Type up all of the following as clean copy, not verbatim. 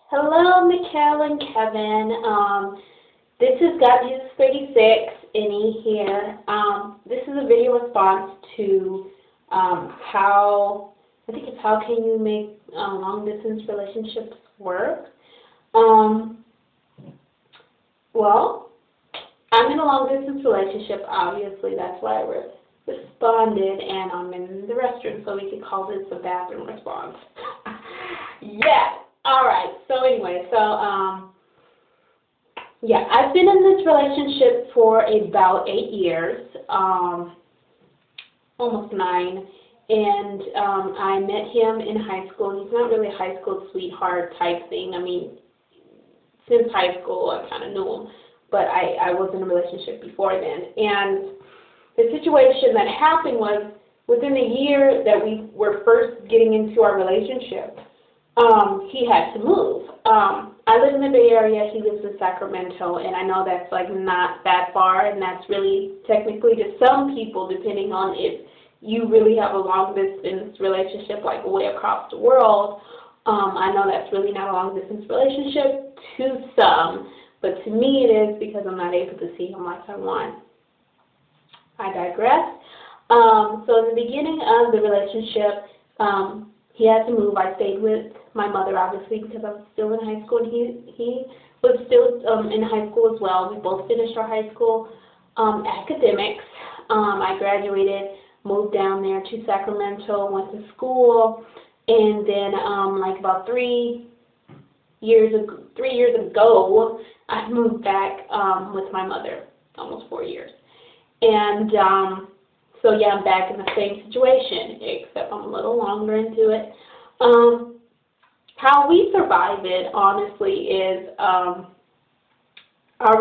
Hello, Mikhail and Kevin. This is God Jesus36 Any here. This is a video response to how can you make long distance relationships work. Well, I'm in a long distance relationship. Obviously, that's why I responded, and I'm in the restroom, so we could call this a bathroom response. Yeah. Alright, so anyway, yeah, I've been in this relationship for about 8 years, almost 9, and I met him in high school. He's not really a high school sweetheart type thing. I mean, since high school I kind of knew him, but I was in a relationship before then. And the situation that happened was within the year that we were first getting into our relationship, he had to move. I live in the Bay Area, he lives in Sacramento, and I know that's like not that far, and that's really technically to some people, depending on if you really have a long distance relationship like way across the world, I know that's really not a long distance relationship to some, but to me it is because I'm not able to see him like I want. I digress. So in the beginning of the relationship, he had to move. I stayed with my mother, obviously, because I was still in high school, and he was still in high school as well. We both finished our high school academics. I graduated, moved down there to Sacramento, went to school, and then like about 3 years ago, I moved back with my mother, almost 4 years. And so yeah, I'm back in the same situation, except I'm a little longer into it. How we survive it, honestly, is our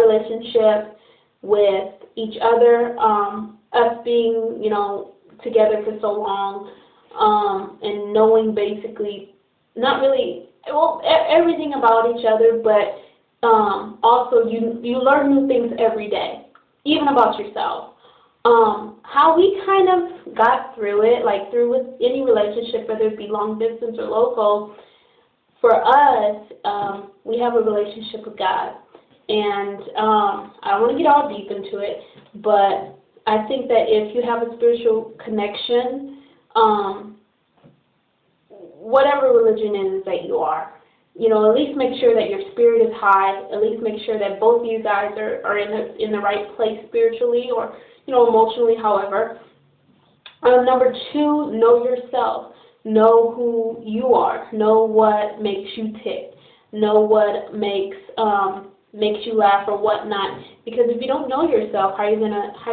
relationship with each other, us being, together for so long, and knowing basically, not really, well, everything about each other, but also you learn new things every day, even about yourself. How we kind of got through it, like through with any relationship, whether it be long distance or local, for us, we have a relationship with God. And I don't want to get all deep into it, but I think that if you have a spiritual connection, whatever religion it is that you are, at least make sure that your spirit is high, at least make sure that both of you guys are in the right place spiritually or emotionally, however. Number 2, know yourself. Know who you are. Know what makes you tick. Know what makes you laugh or whatnot. Because if you don't know yourself, how are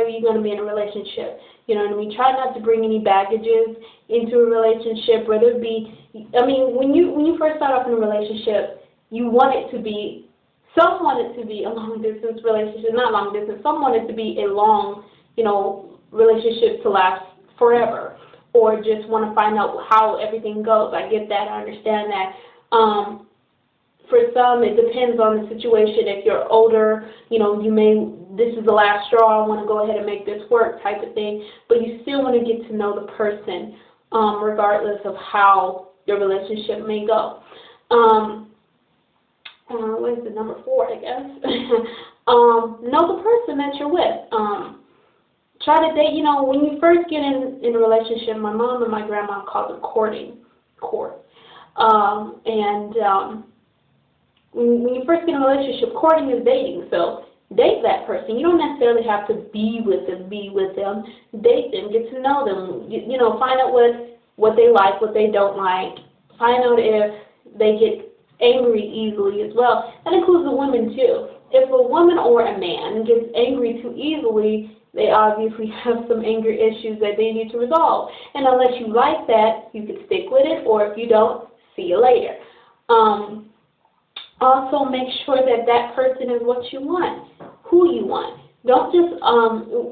you gonna be in a relationship? You know what I mean? Try not to bring any baggages into a relationship, whether it be, when you first start off in a relationship, you want it to be, some want it to be a long distance relationship, not long distance, some want it to be a long, relationship to last forever, or just want to find out how everything goes. I get that, I understand that. For some, it depends on the situation. If you're older, this is the last straw, I want to go ahead and make this work type of thing, but you still want to get to know the person, regardless of how your relationship may go. What is the number 4, I guess? Know the person that you're with. Try to date, when you first get in a relationship, my mom and my grandma called it courting. When you first get in a relationship, courting is dating. So date that person. You don't necessarily have to be with them. Date them, get to know them. Find out what they like, what they don't like. Find out if they get angry easily as well. That includes the women too. If a woman or a man gets angry too easily, they obviously have some anger issues that they need to resolve. And unless you like that, you can stick with it, or if you don't, see you later. Also, make sure that that person is what you want, who you want. Don't just,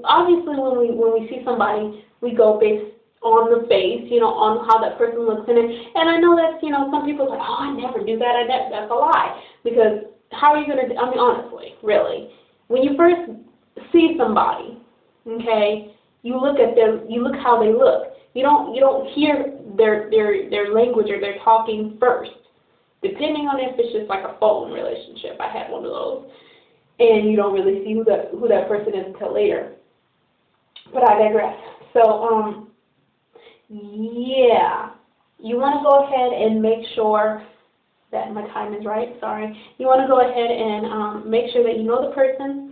obviously when we see somebody, we go based on the face, on how that person looks in it. And I know that, some people are like, oh, I never do that. That's a lie. Because how are you going to, honestly, really, when you first see somebody, okay, you look at them, you look how they look. You don't hear their language or their talking first. depending on if it's just like a phone relationship. I had one of those, and you don't really see who that person is until later. But I digress. So, yeah, you want to go ahead and make sure that my time is right. Sorry. You want to go ahead and make sure that you know the person.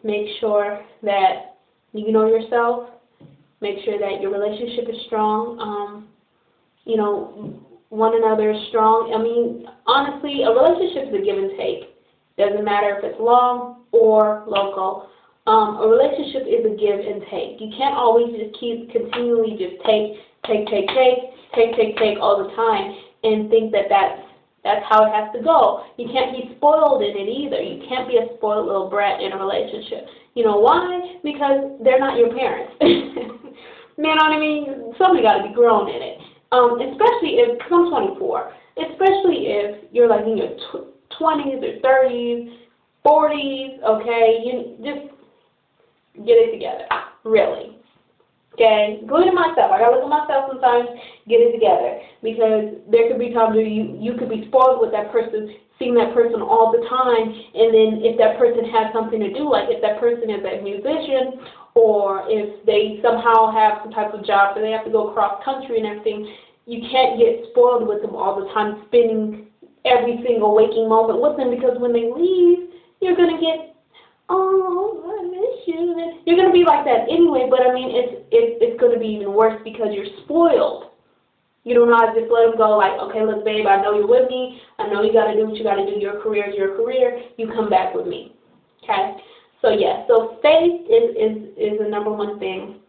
Make sure that you know yourself. Make sure that your relationship is strong. You know, one another is strong. I mean, honestly, a relationship is a give and take. Doesn't matter if it's long or local. A relationship is a give and take. You can't always just continually just take all the time and think that that's how it has to go. You can't be spoiled in it either. You can't be a spoiled little brat in a relationship. You know why? Because they're not your parents. You know what I mean? Somebody got to be grown in it. Especially if, because I'm 24, especially if you're like in your 20s or 30s, 40s, okay? You just get it together, really. Okay, including myself. I gotta look at myself sometimes, get it together. Because there could be times where you could be spoiled with that person, seeing that person all the time, and then if that person has something to do, like if that person is a musician, or if they somehow have some type of job where they have to go cross country and everything, you can't get spoiled with them all the time, spending every single waking moment with them, because when they leave, you're gonna get, oh, I miss you. You're going to be like that anyway, but I mean, it's going to be even worse because you're spoiled. You don't know how to just let them go like, okay, look, babe, I know you're with me. I know you got to do what you got to do. Your career is your career. You come back with me. Okay? So, yeah. So, faith is the number one thing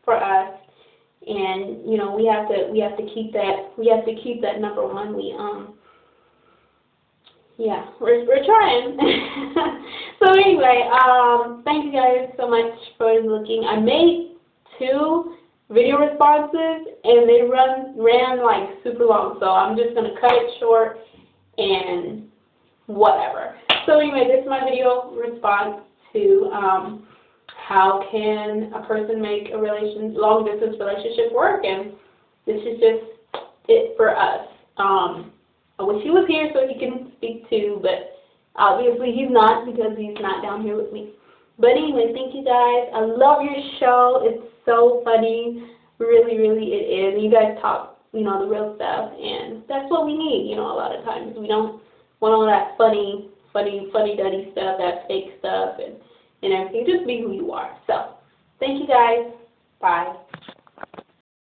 for us. And, you know, we have to keep that number one. Yeah, we're trying. So anyway, thank you guys so much for looking. I made 2 video responses, and they ran like super long, so I'm just going to cut it short and whatever. So anyway, this is my video response to how can a person make a long-distance relationship work, and this is just it for us. I wish he was here so he can speak too, but obviously he's not because he's not down here with me. But anyway, thank you guys. I love your show. It's so funny. Really, really it is. You guys talk, you know, the real stuff, and that's what we need, you know, a lot of times. We don't want all that funny duddy stuff, that fake stuff, and everything. Just be who you are. So, thank you guys. Bye.